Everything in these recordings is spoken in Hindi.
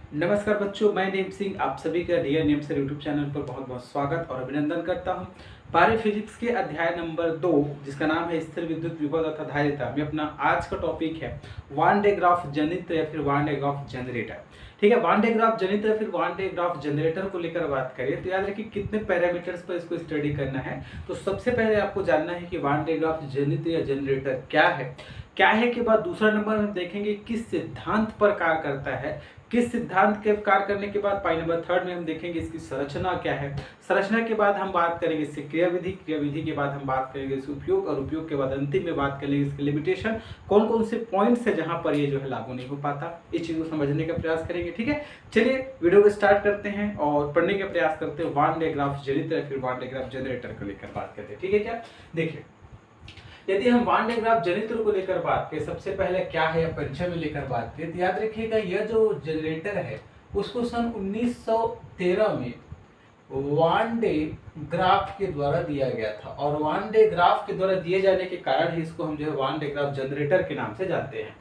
नमस्कार बच्चों, मैं नेम सिंह आप सभी का dear name sir YouTube channel पर बहुत बहुत स्वागत और अभिनंदन करता हूं। पारे फिजिक्स के अध्याय नंबर 2 जिसका नाम है स्थिर विद्युत विभव तथा धारिता में अपना आज का टॉपिक है वान डे ग्राफ जनित्र या फिर वान डे ग्राफ जनरेटर। ठीक है, वान डे ग्राफ जनित्र या फिर वान डे ग्राफ जनरेटर को लेकर बात करें तो याद रखिए कितने पैरामीटर्स पर इसको स्टडी करना है। तो सबसे पहले आपको जानना है कि वान डे ग्राफ जनित्र या जनरेटर क्या है के बाद दूसरा नंबर हम देखेंगे किस सिद्धांत पर कार्य करता है। किस सिद्धांत के कार्य करने के बाद पॉइंट नंबर 3 में हम देखेंगे इसकी संरचना क्या है। संरचना के बाद हम बात करेंगे इससे क्रियाविधि के बाद हम बात करेंगे इसके उपयोग और उपयोग के बाद अंतिम में बात करेंगे इसके लिमिटेशन, कौन कौन से पॉइंट्स है जहां पर ये जो है लागू नहीं हो पाता। इस चीज को समझने का प्रयास करेंगे। ठीक है, चलिए वीडियो को स्टार्ट करते हैं और पढ़ने का प्रयास करते हैं। वान डे ग्राफ जनित्र या फिर वान डे ग्राफ जनरेटर को लेकर बात करते हैं। ठीक है, क्या देखिए, यदि हम वान डे ग्राफ जनित्र को लेकर बात करें, सबसे पहले क्या है या परिचय में लेकर बात करें तो याद रखिएगा यह जो जनरेटर है उसको सन 1913 में वान डे ग्राफ के द्वारा दिया गया था और वान डे ग्राफ के द्वारा दिए जाने के कारण ही इसको हम जो है वान डे ग्राफ जनरेटर के नाम से जानते हैं।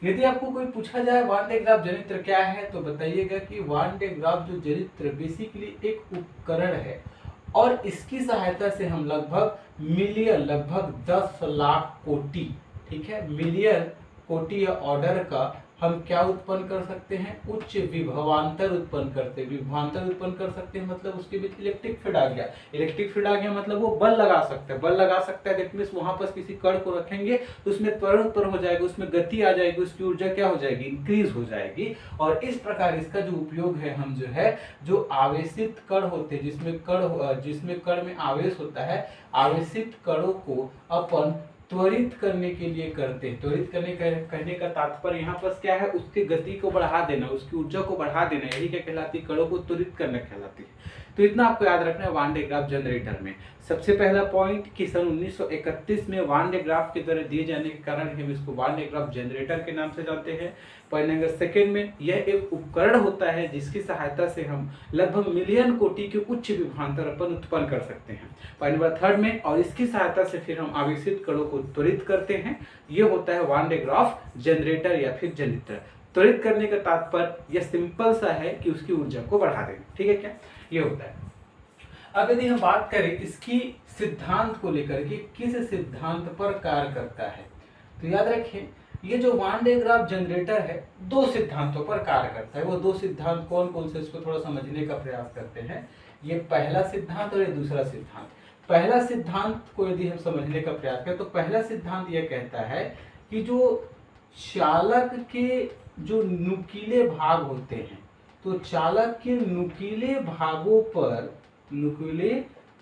यदि आपको कोई पूछा जाए वान डे ग्राफ जनित्र क्या है तो बताइएगा कि वान डे ग्राफ जो जनित्र बेसिकली एक उपकरण है और इसकी सहायता से हम लगभग 10 लाख कोटि, ठीक है, मिलियन कोटि या ऑर्डर का हम क्या उत्पन्न कर सकते हैं, उच्च विभवांतर उत्पन्न कर सकते हैं। मतलब उसके बीच इलेक्ट्रिक फील्ड आ गया मतलब वो बल लगा सकता है दैट मींस वहां पर किसी कण को रखेंगे तो उसमें त्वरण उत्पन्न हो जाएगा, उसमें गति आ जाएगी, उसकी ऊर्जा क्या हो जाएगी, इंक्रीज हो जाएगी। और इस प्रकार इसका जो उपयोग है हम जो है जो आवेशित कण होते हैं जिसमें कण में आवेश होता है, आवेशित कणों को अपन त्वरित करने के लिए करते हैं। त्वरित कहने का तात्पर्य यहाँ पर क्या है, उसकी गति को बढ़ा देना, उसकी ऊर्जा को बढ़ा देना, यही क्या कहलाती है, कणों को त्वरित करना कहलाती है। तो इतना आपको याद रखना है वान डे ग्राफ जनरेटर में। सबसे पहला पॉइंट कि सन 1931 में वान डे ग्राफ के द्वारा दिए जाने के कारण हम इसको वान डे ग्राफ जनरेटर के नाम से जानते हैं। पॉइंट नंबर सेकेंड में यह एक उपकरण होता है जिसकी सहायता से हम लगभग मिलियन कोटि के उच्च विभवांतर अपन उत्पन्न कर सकते हैं। पॉइंट नंबर थर्ड में और इसकी सहायता से फिर हम आवेशित कणों को त्वरित करते हैं। ये होता है वान डे ग्राफ जनरेटर या फिर जनित्र। त्वरित करने का तात्पर्य यह सिंपल सा है कि उसकी ऊर्जा को बढ़ा देना। ठीक है, क्या ये होता है। अब यदि हम बात करें इसकी सिद्धांत को लेकर के किस सिद्धांत पर कार्य करता है तो याद रखिए ये जो वान डे ग्राफ जनरेटर है दो सिद्धांतों पर कार्य करता है। वो दो सिद्धांत कौन कौन से, इसको थोड़ा समझने का प्रयास करते हैं। ये पहला सिद्धांत और ये दूसरा सिद्धांत। पहला सिद्धांत को यदि हम समझने का प्रयास करें तो पहला सिद्धांत यह कहता है कि जो चालक के जो नुकीले भाग होते हैं तो चालक के नुकीले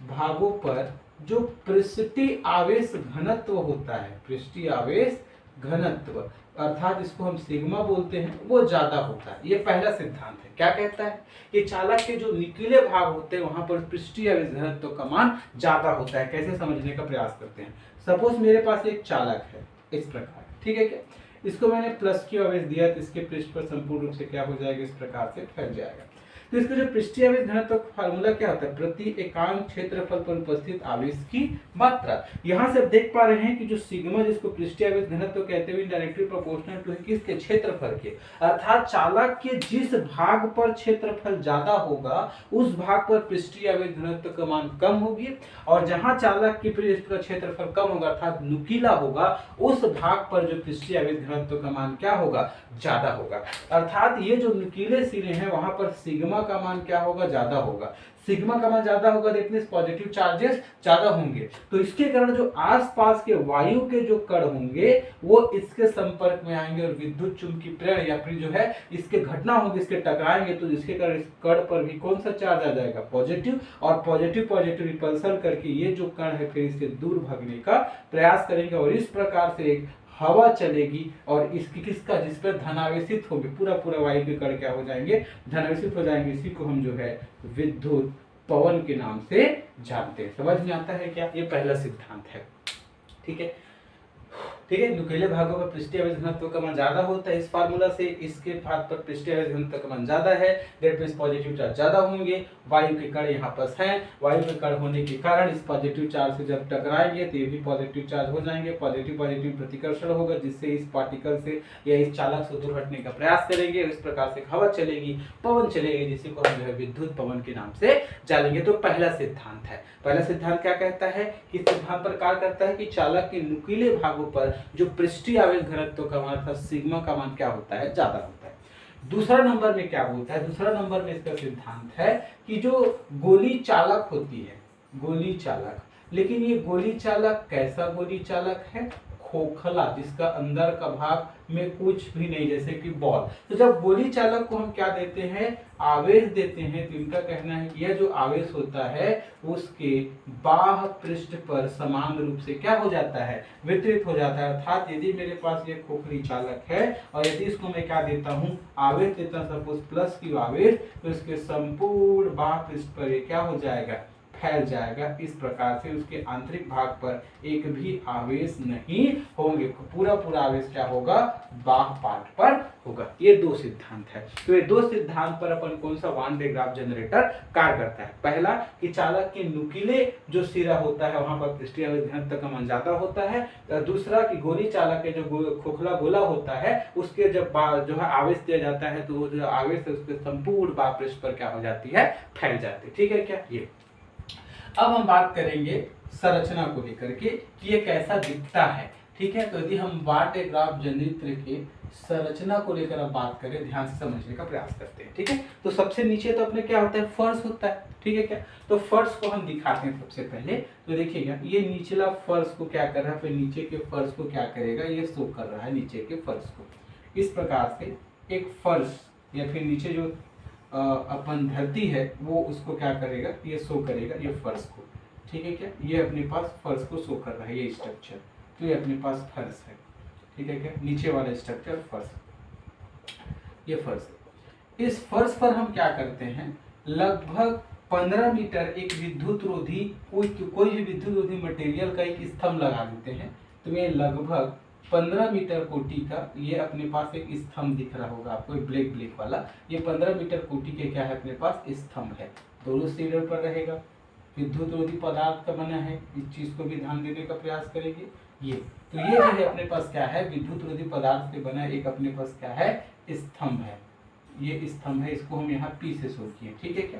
भागों पर जो पृष्ठीय आवेश घनत्व होता है, पृष्ठीय आवेश घनत्व अर्थात इसको हम सिग्मा बोलते हैं, वो ज्यादा होता है। ये पहला सिद्धांत है। क्या कहता है कि चालक के जो निचले भाग होते हैं वहां पर पृष्ठीय आवेश घनत्व का मान ज्यादा होता है। कैसे समझने का प्रयास करते हैं। सपोज मेरे पास एक चालक है इस प्रकार, ठीक है, क्या इसको मैंने प्लस की आवेश दिया तो इसके पृष्ठ पर संपूर्ण रूप से क्या हो जाएगा, इस प्रकार से फैल जाएगा। तो इसका जो पृष्ठीय आवेश घनत्व का फार्मूला क्या होता है, प्रति एकांक क्षेत्रफल पर उपस्थित आवेश की मात्रा। यहां से आप देख पा रहे हैं कि जो सिग्मा जिसको पृष्ठीय आवेश घनत्व कहते हैं डायरेक्टली प्रोपोर्शनल टू किसके, क्षेत्रफल के। अर्थात चालक के जिस भाग पर क्षेत्रफल ज्यादा होगा उस भाग पर पृष्ठीय आवेश घनत्व का मान कम होगी और जहां चालक की पृष्ठ का क्षेत्रफल कम होगा अर्थात नुकीला होगा उस भाग पर जो पृष्ठीय आवेश घनत्व का मान क्या होगा, ज्यादा होगा। अर्थात ये जो नुकीले सिरे हैं वहां पर सिग्मा का मान क्या होगा, ज्यादा होगा। सिग्मा का मान ज्यादा होगा दैट मींस पॉजिटिव चार्जेस ज्यादा होंगे। तो इसके कारण जो आसपास के वायु के जो कण होंगे वो इसके संपर्क में आएंगे और विद्युत चुंबकीय प्रेरण या फिर जो है इसके घटना होगी, इसके टकराएंगे तो जिसके कारण इस कण पर भी कौन सा चार्ज आ जाएगा, पॉजिटिव। और पॉजिटिव रिपल्सन करके ये जो कण है फिर इससे दूर भागने का प्रयास करेंगे और इस प्रकार से एक हवा चलेगी और इसकी किसका, जिस पर धनावेशित होंगे पूरा वायु के कण क्या हो जाएंगे, धनावेशित हो जाएंगे। इसी को हम जो है विद्युत पवन के नाम से जानते हैं। समझ में आता है क्या, ये पहला सिद्धांत है। ठीक है, ठीक है। नुकीले भागों पर पृष्ठीय आवेश घनत्व का मान ज्यादा होता है। इस फार्मूला से इसके भाग पर पृष्ठीय आवेश घनत्व का मान ज्यादा है, दैट मींस पॉजिटिव चार्ज ज्यादा होंगे। वायु के कण यहाँ पर हैं, वायु के कण होने के कारण इस पॉजिटिव चार्ज से जब टकराएंगे तो ये भी पॉजिटिव चार्ज हो जाएंगे। पॉजिटिव पॉजिटिव प्रतिकर्षण होगा, जिससे इस पार्टिकल से या इस चालक से दूर हटने का प्रयास करेंगे। इस प्रकार से हवा चलेगी, पवन चलेगी, जिसे को हम जो है विद्युत पवन के नाम से जानेंगे। तो पहला सिद्धांत है। पहला सिद्धांत क्या कहता है कि सिद्धांत प्रकार करता है कि चालक के नुकीले भागों पर जो पृष्ठीय आवेश घनत्व का मान था सिग्मा का मान क्या होता है, ज्यादा होता है। दूसरा नंबर में क्या बोलता है, दूसरा नंबर में इसका सिद्धांत है कि जो गोली चालक होती है, गोली चालक, लेकिन ये गोली चालक कैसा गोली चालक है, खोखला, जिसका अंदर का भाग में कुछ भी नहीं, जैसे कि बॉल। तो जब गोली चालक को हम क्या देते हैं, आवेश देते हैं, तो इनका कहना है कि यह जो आवेश होता है उसके बाह्य पृष्ठ पर समान रूप से क्या हो जाता है, वितरित हो जाता है। अर्थात यदि मेरे पास ये खोखली चालक है और यदि इसको मैं क्या देता हूँ, आवेश देता हूँ, सपोज प्लस की आवेश, तो इसके संपूर्ण बाह्य पृष्ठ पर ये क्या हो जाएगा, फैल जाएगा। इस प्रकार से उसके आंतरिक भाग पर एक भी आवेश नहीं होंगे, पूरा पूरा आवेश क्या होगा, बाह्य पार्ट पर होगा। ये दो सिद्धांत है। तो ये दो सिद्धांत पर अपन कौन सा वान डे ग्राफ जनरेटर कार्य करता है। पहला कि चालक के नुकीले जो सिरा होता है वहां पर पृष्ठीय आवेश घनत्व का मान ज्यादा होता है। दूसरा कि गोली चालक के जो खोखला गोला होता है उसके जब जो है आवेश दिया जाता है तो वो जो आवेश है उसके संपूर्ण बाह्य पृष्ठ पर क्या हो जाती है, फैल जाती है। ठीक है क्या। ये अब हम बात करेंगे संरचना को लेकर के कि ये कैसा दिखता है। ठीक है। तो यदि हम वान डे ग्राफ जनरेटर के संरचना को लेकर अब बात करें, ध्यान से समझने का प्रयास करते हैं। ठीक है। तो सबसे नीचे तो अपने क्या होता है, फर्श होता है। ठीक है क्या। तो फर्श को हम दिखाते हैं सबसे पहले। तो देखिएगा ये निचला फर्श को क्या कर रहा है, फिर नीचे के फर्श को क्या करेगा, ये शो कर रहा है नीचे के फर्श को। इस प्रकार से एक फर्श या फिर नीचे जो अपन धरती है वो उसको क्या करेगा, ये शो करेगा ये फर्श को। ठीक है क्या। ये अपने पास फर्श को शो कर रहा है, ये स्ट्रक्चर, तो ये अपने पास फर्श है। ठीक है क्या। नीचे वाला स्ट्रक्चर फर्श, ये फर्श है। इस फर्श पर हम क्या करते हैं, लगभग 15 मीटर एक विद्युत रोधी कोई भी विद्युत रोधी मटेरियल का एक स्तंभ लगा देते हैं। तो ये लगभग 15 मीटर कोटि का ये अपने पास एक स्तंभ दिख रहा होगा आपको, ब्लैक ब्लैक वाला, ये 15 मीटर कोटि के क्या है अपने पास स्तंभ है। दोनों सिरे पर रहेगा, विद्युत रोधी पदार्थ का बना है। इस चीज को भी ध्यान देने का प्रयास करेंगे। ये तो ये जो है अपने पास क्या है, विद्युत रोधी पदार्थ से बना एक अपने पास क्या है, स्तंभ है। ये स्तंभ है, इसको हम यहाँ पी से शो किए। ठीक है क्या।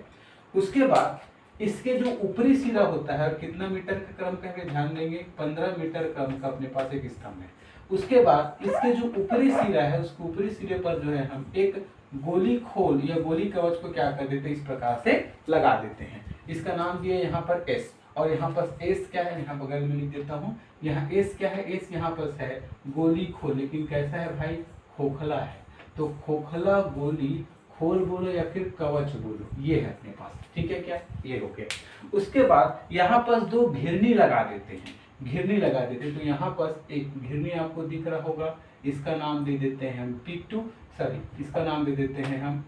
उसके बाद इसके जो ऊपरी सिरा होता है, और कितना मीटर का क्रम का है ध्यान देंगे, 15 मीटर क्रम का अपने पास एक स्तंभ है। उसके बाद इसके जो ऊपरी सिरा है उसको ऊपरी सिरे पर जो है हम एक गोली खोल या गोली कवच को क्या कर देते हैं, इस प्रकार से लगा देते हैं। इसका नाम दिया यहाँ पर एस, और यहाँ पर एस क्या है, यहाँ बगल में लिख देता हूँ। यहाँ एस क्या है, एस यहाँ पर है गोली खोल, लेकिन कैसा है भाई, खोखला है। तो खोखला गोली खोल बोलो या फिर कवच बोलो, ये है अपने पास। ठीक है क्या। ये हो गया। उसके बाद यहाँ पर दो घिरनी लगा देते हैं, घिरनी लगा देते हैं। तो यहाँ पर एक घिरनी आपको दिख रहा होगा, इसका नाम दे देते हैं हम P2, सॉरी इसका नाम दे देते हैं हम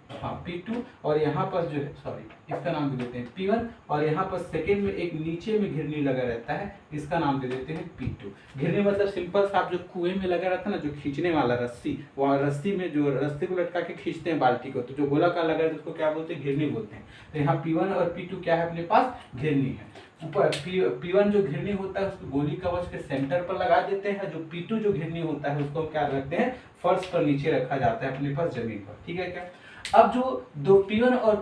P2, और यहाँ पर जो है सॉरी इसका नाम दे देते हैं P1, और यहाँ पर सेकेंड में एक नीचे में घिरनी लगा रहता है, इसका नाम दे देते हैं P2। घिरनी मतलब सिंपल सा आप जो कुएं में लगा रहता है ना, जो खींचने वाला रस्सी, वहाँ रस्सी में जो रस्सी को लटका के खींचते हैं बाल्टी को, तो जो गोलाकार लगा है उसको क्या बोलते हैं, घिरनी बोलते हैं। तो यहाँ P1 और P2 क्या है अपने पास, घिरनी है। ऊपर P1 जो घिरनी होता है उसको गोली कवच के सेंटर पर लगा देते हैं। जो P2 जो घिरनी होता है उसको क्या रखते हैं, फर्श पर नीचे रखा जाता है अपने पास जमीन पर। ठीक है क्या। अब जो दो P1 और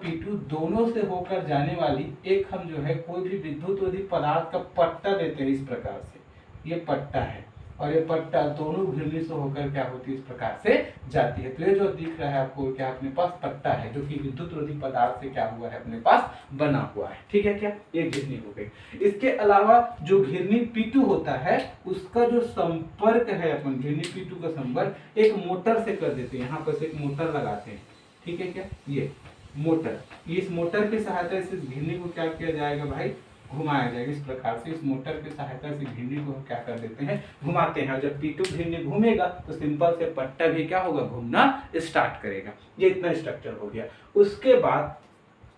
P2 दोनों से होकर जाने वाली एक हम जो है कोई भी विद्युत रोधी पदार्थ का पट्टा देते हैं। इस प्रकार से ये पट्टा है, और ये पट्टा दोनों घिरनी से होकर क्या होती है, इस प्रकार से जाती है। तो ये जो दिख रहा है आपको क्या अपने पास पट्टा है, जो कि विद्युत रोधी पदार्थ से क्या हुआ है, अपने पास बना हुआ है। ठीक है क्या। ये घिरनी हो गई। इसके अलावा जो घिरनी P2 होता है उसका जो संपर्क है, अपन घिरनी P2 का संपर्क एक मोटर से कर देते हैं। यहाँ पर से एक मोटर लगाते हैं। ठीक है क्या। ये मोटर, इस मोटर की सहायता से इस घिरनी को क्या किया जाएगा भाई, घुमाया जाएगा। इस प्रकार से इस मोटर की सहायता से घिरनी को हम क्या कर देते हैं, घुमाते हैं। जब P2 घिरनी घूमेगा तो सिंपल से पट्टा भी क्या होगा, घूमना स्टार्ट करेगा। ये इतना स्ट्रक्चर हो गया। उसके बाद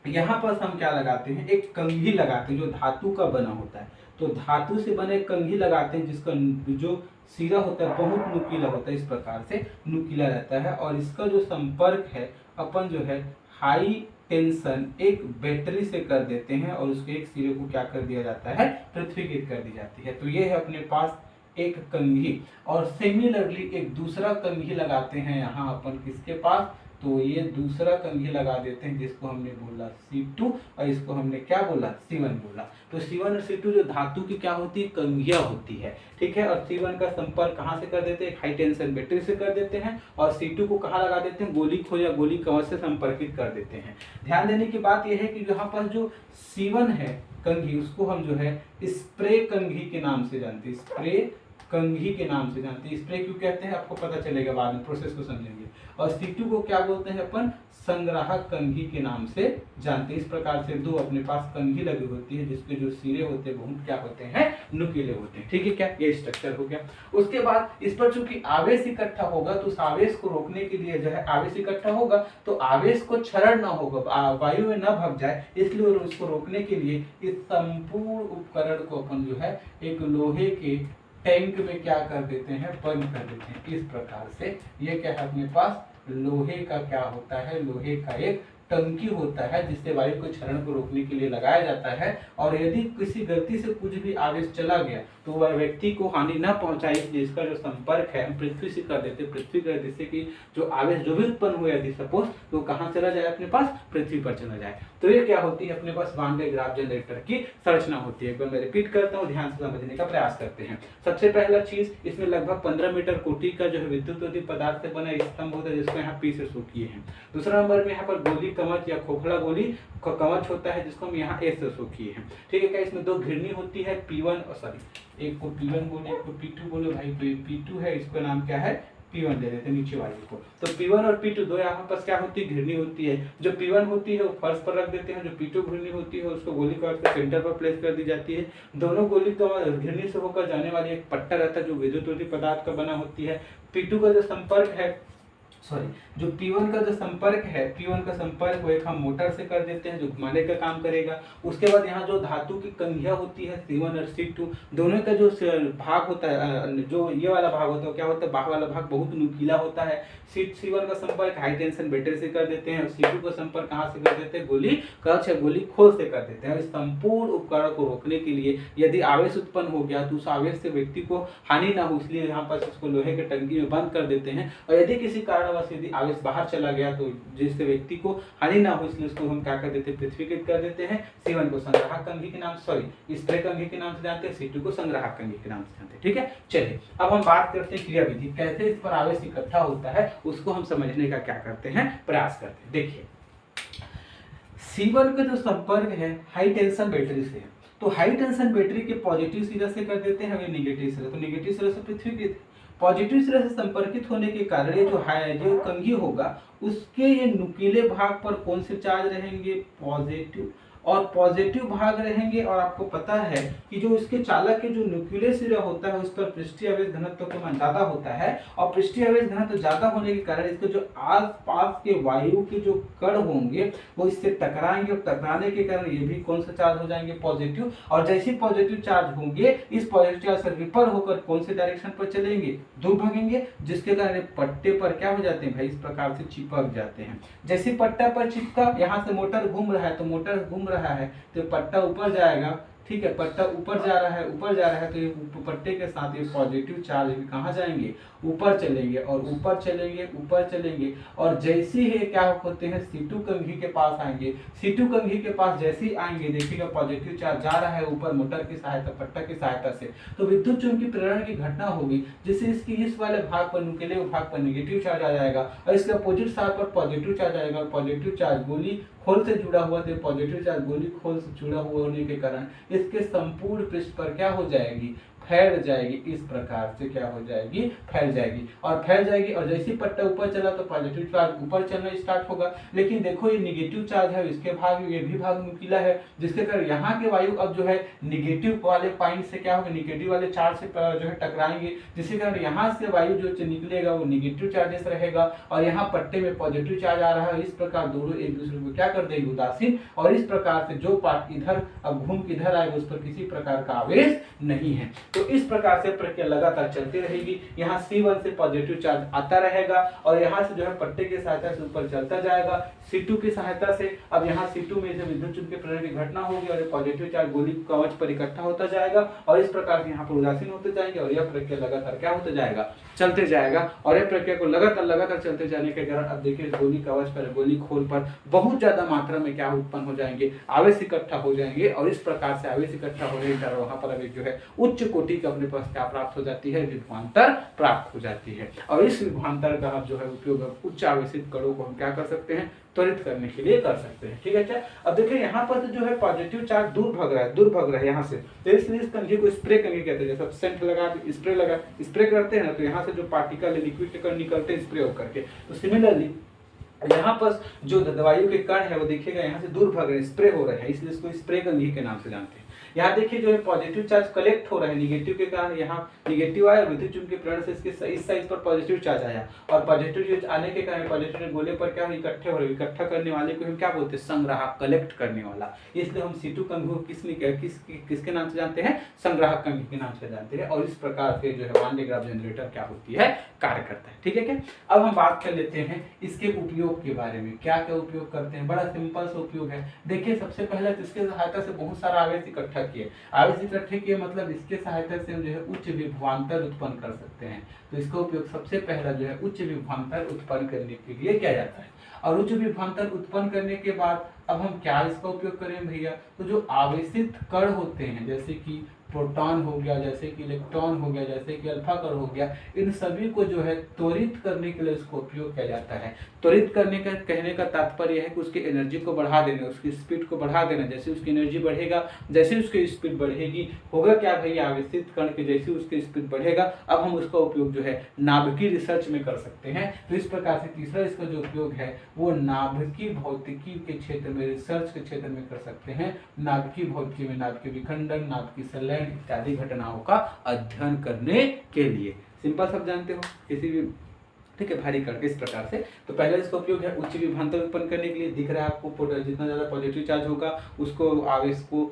यहाँ पर हम क्या लगाते हैं, एक कंघी लगाते हैं जो धातु का बना होता है। तो धातु से बने कंघी लगाते हैं जिसका जो सिरा होता है बहुत नुकीला होता है, इस प्रकार से नुकीला रहता है। और इसका जो संपर्क है अपन जो है हाई टेंशन एक बैटरी से कर देते हैं और उसके एक सिरे को क्या कर दिया जाता है, पृथ्वीकृत कर दी जाती है। तो ये है अपने पास एक कंघी। और सिमिलरली एक दूसरा कंघी लगाते हैं यहाँ अपन किसके पास, तो ये दूसरा कंघी लगा देते हैं जिसको हमने बोला C2 और इसको हमने क्या बोला, C1 बोला। तो C1 और C2 जो धातु की क्या होती है, कंघियां होती है, ठीक है। और C1 का संपर्क कहाँ से कर देते हैं, हाई टेंशन बैटरी से कर देते हैं। और C2 को कहाँ लगा देते हैं, गोली खोल या गोली कवच से संपर्कित कर देते हैं। ध्यान देने की बात यह है कि यहाँ पर जो C1 है कंघी, उसको हम जो है स्प्रे कंघी के नाम से जानते हैं, स्प्रे कंघी के नाम से जानते हैं। स्प्रे क्यों कहते हैं आपको पता चलेगा बाद में, प्रोसेस को समझेंगे। और C2 को क्या बोलते हैं अपन, संग्राहक कंघी के नाम से जानते हैं। इस प्रकार से दो अपने पास कंघी लगी होती है जिसके जो सिरे होते हैं बहुत क्या होते हैं, नुकीले होते हैं, ठीक है। क्या ये स्ट्रक्चर हो गया। उसके बाद इस पर चूंकि आवेश इकट्ठा होगा तो उस आवेश को रोकने के लिए जो है, आवेश इकट्ठा होगा तो आवेश को क्षरण ना होगा, वायु में न भग जाए, इसलिए उसको रोकने के लिए इस संपूर्ण उपकरण को अपन जो है एक लोहे के टैंक में क्या कर देते हैं, बंद कर देते हैं। इस प्रकार से ये क्या है अपने पास, लोहे का क्या होता है, लोहे का एक टंकी होता है जिससे वायु के क्षरण को रोकने के लिए लगाया जाता है। और यदि किसी गलती से कुछ भी आवेश चला गया तो वह व्यक्ति को हानि न पहुंचाए, जिसका जो संपर्क है हम पृथ्वी से कर देते, पृथ्वी कर जिससे कि जो आवेश जो भी उत्पन्न हुआ यदि सपोज तो कहाँ चला जाए, अपने पास पृथ्वी पर चला जाए। तो ये क्या होती है अपने पास, वान डे ग्राफ जनरेटर की संरचना होती है। एक बार मैं रिपीट करता हूँ, ध्यान से समझने का प्रयास करते हैं। सबसे पहला चीज, इसमें लगभग 15 मीटर कोटि का जो है विद्युत रोधी पदार्थ से बना स्तंभ होता है जिसको यहाँ P से शो किए हैं। दूसरा नंबर में यहाँ पर गोली कवच या खोखला गोली कवच होता है जिसको हम यहाँ A से शो किए हैं, ठीक है। क्या इसमें दो घिरनी होती है, P1 और सॉरी एक को P1 बोले एक को P2 बोले भाई, तो ये P2 है, इसका नाम क्या है, P1 दे देते नीचे वाले को। तो P1 और P2 दो यहाँ पर क्या होती है, घिरनी होती है। जो P1 होती है वो फर्श पर रख देते हैं, जो P2 घिरनी होती है उसको गोली कवच के सेंटर पर प्लेस कर दी जाती है। दोनों गोली घिरनी से होकर जाने वाली एक पट्टा रहता है जो विद्युत रोधी पदार्थ का बना होती है। P2 का जो संपर्क है, सॉरी जो P1 का जो संपर्क है, P1 का संपर्क वो एक हम मोटर से कर देते हैं जो घुमाने का काम करेगा। उसके बाद यहाँ जो धातु की कंघियां होती है C1 और C2 दोनों का जो भाग होता है, जो ये वाला भाग होता है क्या होता है, बाहर वाला भाग बहुत नुकीला होता है। C1 का संपर्क हाई टेंशन बैटरी से कर देते हैं और C2 का संपर्क कहाँ से कर देते हैं, गोली कवच या गोली खोल से कर देते हैं। इस संपूर्ण उपकरण को रोकने के लिए यदि आवेश उत्पन्न हो गया तो उस आवेश से व्यक्ति को हानि ना हो, इसलिए यहाँ पर इसको लोहे के टंकी में बंद कर देते हैं। और यदि किसी कारणवश यदि आवेश बाहर चला गया तो जिससे व्यक्ति को हानि ना हो, इसलिए उसको हम क्या कर देते हैं, पृथ्वीकृत कर देते हैं। C1 को संग्राहक कंघी के नाम, सॉरी स्प्रे कंघी के नाम से जानते हैं, C2 को संग्राहक कंघी के नाम से जानते हैं, ठीक है। चलिए अब हम बात करते हैं क्रियाविधि, कैसे इस पर आवेश इकट्ठा होता है उसको हम समझने का क्या करते हैं, प्रयास करते हैं। देखिए C1 का जो संपर्क है हाई टेंशन बैटरी से, तो हाई टेंशन बैटरी के पॉजिटिव सिरे से कर देते हैं हमें निगेटिव सिरे, तो निगेटिव सिरे से पृथ्वीकृत। पॉजिटिव सिरे से संपर्कित होने के कारण ये जो कंघी होगा उसके ये नुकीले भाग पर कौन से चार्ज रहेंगे, पॉजिटिव, और पॉजिटिव भाग रहेंगे। और आपको पता है कि जो इसके चालक के जो न्यूक्लियर सिरा होता है उस पर पृष्ठीय आवेश घनत्व का ज्यादा होता है, और पृष्ठीय आवेश घनत्व ज्यादा होने के कारण इसके जो आसपास के वायु के जो कण होंगे वो इससे टकराएंगे, और टकराने के कारण ये भी कौन सा चार्ज हो जाएंगे, पॉजिटिव। और जैसे पॉजिटिव चार्ज होंगे इस पॉजिटिव चार्ज से रिपल होकर कौन से डायरेक्शन पर चलेंगे, दूर भागेंगे, जिसके कारण पट्टे पर क्या हो जाते हैं भाई, इस प्रकार से चिपक जाते हैं। जैसे पट्टा पर चिपका, यहाँ से मोटर घूम रहा है तो मोटर घूम रहा है तो पट्टा ऊपर जाएगा, ठीक है, पट्टा ऊपर जा रहा है, ऊपर जा रहा है तो ये पट्टे के साथ ये पॉजिटिव चार्ज भी कहाँ जाएंगे, ऊपर चलेंगे, और ऊपर चलेंगे, ऊपर चलेंगे। और जैसे ही क्या होते हैं C2 कंघी के पास आएंगे, C2 कंघी के पास जैसे ही आएंगे देखिएगा पॉजिटिव चार्ज जा रहा है ऊपर मोटर की सहायता, पट्टा की सहायता से, तो विद्युत चुंबकीय प्रेरण की घटना होगी जिससे इसकी इस वाले भाग पर, नुकीले भाग पर निगेटिव चार्ज आ जाएगा और इसके अपोजिट साइड पर पॉजिटिव चार्ज आएगा। और पॉजिटिव चार्ज गोली खोल से जुड़ा हुआ, तो पॉजिटिव चार्ज गोली खोल से जुड़ा हुआ होने के कारण इसके संपूर्ण पृष्ठ पर क्या हो जाएगी फैल जाएगी, इस प्रकार से क्या हो जाएगी, फैल जाएगी। और फैल जाएगी और जैसे ही पट्टा ऊपर चला तो पॉजिटिव चार्ज ऊपर चलना स्टार्ट होगा। लेकिन देखो ये निगेटिव चार्ज है, इसके भाग ये भी भाग नुकीला है, जिसके कारण यहाँ के वायु अब जो है निगेटिव वाले पॉइंट से क्या होगा, निगेटिव वाले चार्ज से जो है टकराएंगे, जिसके कारण यहाँ से वायु जो निकलेगा वो निगेटिव चार्जेस रहेगा और यहाँ पट्टे में पॉजिटिव चार्ज आ रहा है। इस प्रकार दोनों एक दूसरे को क्या कर देंगे, उदासीन, और इस प्रकार से जो पार्ट इधर अब घूम के इधर आएगा उस पर किसी प्रकार का आवेश नहीं है। तो इस प्रकार से प्रक्रिया लगातार चलती रहेगी। यहाँ C1 से पॉजिटिव चार्ज आता रहेगा और यहाँ से जो है पट्टे की सहायता से ऊपर चलता जाएगा C2 की सहायता से। अब यहाँ C2 में जब विद्युत चुंबकीय प्रेरण की घटना होगी और पॉजिटिव चार्ज गोली कवच पर इकट्ठा होता जाएगा और इस प्रकार से यहाँ पर उदासीन होते जाएंगे और यह प्रक्रिया लगातार क्या होता जाएगा, चलते जाएगा। और यह प्रक्रिया को लगातार चलते जाने के कारण अब देखिए गोली कवच पर, गोली खोल पर बहुत ज्यादा मात्रा में क्या उत्पन्न हो जाएंगे, आवेश इकट्ठा हो जाएंगे और इस प्रकार से आवेश इकट्ठा होने के कारण वहां पर अब जो है उच्च कोटि का अपने पास क्या प्राप्त हो जाती है, विभवांतर प्राप्त हो जाती है। और इस विभवांतर का जो है उपयोग उच्च आवेशित कणों को हम क्या कर सकते हैं, त्वरित करने के लिए कर सकते हैं। ठीक है क्या, अब देखिए यहाँ पर जो है पॉजिटिव चार्ज दूर भाग रहा है यहाँ से, तो इसलिए इस कंघी को स्प्रे कंघी कहते हैं। जैसे सेंट लगा स्प्रे करते हैं ना, तो यहाँ से जो पार्टिकल लिक्विड कण निकलते हैं स्प्रे होकर के, तो सिमिलरली यहाँ पर जो दवाइयों के कण है वो देखिएगा यहाँ से दूर भाग रहे हैं, स्प्रे हो रहे हैं, इसलिए इसको स्प्रे कंघी के नाम से जानते हैं। यहाँ देखिए जो है पॉजिटिव चार्ज कलेक्ट हो रहा है निगेटिव के कारण, यहाँ निगेटिव आया, विद्युत चुंबकीय प्रेरण से इसके इस साइड पर पॉजिटिव चार्ज आया और पॉजिटिव चार्ज आने के कारण पॉजिटिव गोले पर क्या इकट्ठे हो रहे, इकट्ठा करने वाले को हम क्या बोलते हैं, संग्राहक, कलेक्ट करने वाला। इसलिए हम C2 कंघी को किसके नाम से जानते हैं, संग्राहक कंघी के नाम से जानते हैं। और इस प्रकार से जो है वान डे ग्राफ जनरेटर क्या होती है, कार्य करता है। ठीक है क्या, अब हम बात कर लेते हैं इसके उपयोग के बारे में, क्या क्या उपयोग करते हैं। बड़ा सिंपल सा उपयोग है। देखिए सबसे पहले तो इसके सहायता से बहुत सारा आवेश इकट्ठा किए, आवेश इकट्ठे किए मतलब इसके सहायता से हम जो है उच्च विभवांतर उत्पन्न कर सकते हैं। तो इसका उपयोग सबसे पहला जो है उच्च विभवांतर उत्पन्न करने के लिए किया जाता है। और उच्च विभवांतर उत्पन्न करने के बाद अब हम क्या इसका उपयोग करें भैया, तो जो आवेशित कण होते हैं जैसे कि प्रोटॉन हो गया, जैसे कि इलेक्ट्रॉन हो गया, जैसे कि अल्फा कण हो गया, इन सभी को जो है त्वरित करने के लिए इसको उपयोग किया जाता है। त्वरित करने का कहने का तात्पर्य है कि उसकी एनर्जी को बढ़ा देना, उसकी स्पीड को बढ़ा देना। जैसे उसकी एनर्जी बढ़ेगा, जैसे उसकी स्पीड बढ़ेगी, होगा क्या भैया, आवेशित कण के जैसे उसकी स्पीड बढ़ेगा अब हम उसका उपयोग जो है नाभिकीय रिसर्च में कर सकते हैं। तो इस प्रकार से तीसरा इसका जो उपयोग है वो नाभिकीय भौतिकी के क्षेत्र में, रिसर्च के क्षेत्र में कर सकते हैं। नाभिकीय भौतिकी में नाभिकीय विखंडन, नाभिकीय संलयन इत्यादि घटनाओं का अध्ययन करने के लिए। सिंपल सब जानते हो किसी भी, ठीक है, भारी करके इस प्रकार से। तो पहला इसका उपयोग है उच्च विभवांतर उत्पन्न करने के लिए। दिख रहा है आपको जितना ज्यादा पॉजिटिव चार्ज होगा उसको आवेश को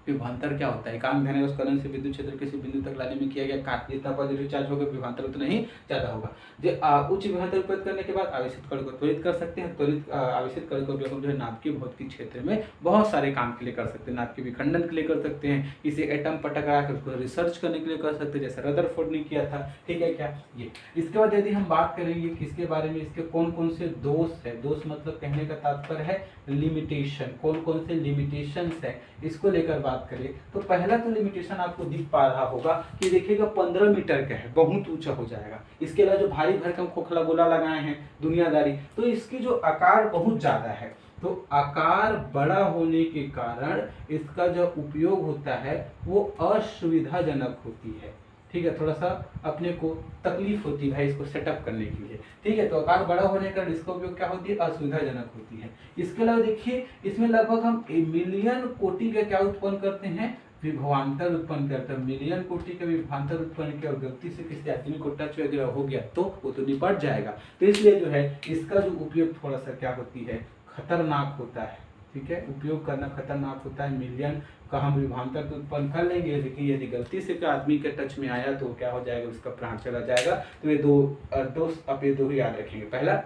विभवांतर क्या होता है, काम है उस कलन से विद्युत क्षेत्र किसी बिंदु तक लाने में किया गया कार्य। जितना पॉजिटिव चार्ज होगा विभवांतर उतना ही ज्यादा होगा। उच्च विभवांतर उत्पन्न करने के बाद आवेशित कण को त्वरित कर सकते हैं। त्वरित आवेशित कण का उपयोग जो है नाभिकीय भौतिकी क्षेत्र में बहुत सारे काम के लिए कर सकते हैं। नाभिकीय विखंडन के लिए कर सकते हैं, किसी एटम पर टकरा कर उसको रिसर्च करने के लिए कर सकते हैं, जैसे रदरफोर्ड ने किया था। ठीक है क्या, ये इसके बाद यदि हम बात करेंगे किसके बारे में, इसके कौन कौन से दोष है, दोष मतलब कहने का तात्पर्य है लिमिटेशन, कौन कौन से लिमिटेशंस है इसको लेकर बात करें तो पहला तो लिमिटेशन आपको दिख पा रहा होगा कि देखिएगा 15 मीटर का है, बहुत ऊंचा हो जाएगा। इसके अलावा जो भारी भरकम खोखला गोला लगाए हैं दुनियादारी, तो इसकी जो आकार बहुत ज्यादा है, तो आकार बड़ा होने के कारण इसका जो उपयोग होता है वो असुविधाजनक होती है। ठीक है, थोड़ा सा अपने को तकलीफ होती है इसको सेटअप करने के लिए। ठीक है, तो आकार बड़ा होने का इसका उपयोग क्या होती है, असुविधाजनक होती है। इसके अलावा देखिए इसमें लगभग हम मिलियन कोटि का क्या उत्पन्न करते हैं, विभवांतर उत्पन्न करते हैं। मिलियन कोटि का विभवांतर उत्पन्न किया और गलती से किसी आदमी को टच वगैरह हो गया तो वो तो निपट जाएगा। तो इसलिए जो है इसका जो उपयोग थोड़ा सा क्या होती है, खतरनाक होता है। ठीक है, उपयोग करना खतरनाक होता है। मिलियन का हम विभवांतर तो उत्पन्न कर लेंगे, लेकिन यदि गलती से आदमी के टच में आया तो क्या हो जाएगा, उसका प्राण चला जाएगा। तो ये दो ही याद रखेंगे। पहला,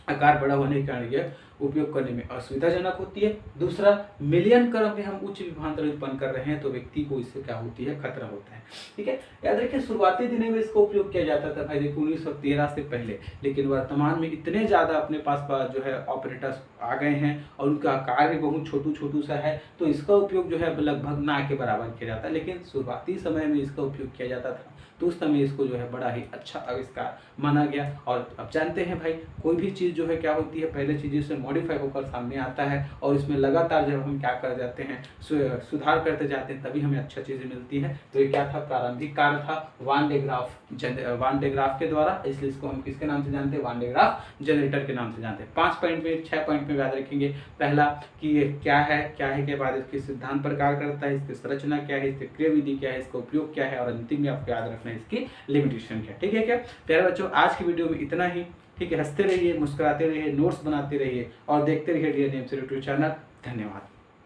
आकार बड़ा होने के कारण यह उपयोग करने में असुविधाजनक होती है। दूसरा, मिलियन क्रम में हम उच्च विभवांतर उत्पन्न कर रहे हैं तो व्यक्ति को इससे क्या होती है, खतरा होता है। ठीक है, याद रखिए शुरुआती दिनों में इसका उपयोग किया जाता था भाई, देखो 1913 से पहले, लेकिन वर्तमान में इतने ज्यादा अपने पास जो है ऑपरेटर्स आ गए हैं और उनका आकार भी बहुत छोटू सा है, तो इसका उपयोग जो है लगभग ना के बराबर किया जाता है। लेकिन शुरुआती समय में इसका उपयोग किया जाता था तो उस समय इसको जो है बड़ा ही अच्छा आविष्कार माना गया। और अब जानते हैं भाई, कोई भी चीज चीज़ जो है क्या होती है, पहले चीज़ इसमें मॉडिफाई होकर सामने आता है और इसमें लगातार जब हम क्या कर जाते हैं, सुधार करते जाते हैं, तभी हमें अच्छा चीज़ें मिलती हैं। तो ये क्या था, प्रारंभिक कार्य था वान डे ग्राफ के द्वारा, इसलिए इसको हम किसके नाम से जानते हैं, वान डे ग्राफ जनरेटर के नाम से जानते हैं। 5 पॉइंट में 6 पॉइंट में याद रखेंगे। पहला कि ये क्या है के बाद इसके सिद्धांत पर कार्य करता है, इसकी संरचना क्या है, इसकी क्रियाविधि क्या है, इसका उपयोग क्या है, और अंतिम में आपको याद रखना है इसकी लिमिटेशन क्या है। ठीक है क्या प्यारे बच्चों, आज की वीडियो में इतना ही। ठीक है, हंसते रहिए, मुस्कुराते रहिए, नोट्स बनाते रहिए और देखते रहिए डियर नेम से यूट्यूब चैनल। धन्यवाद।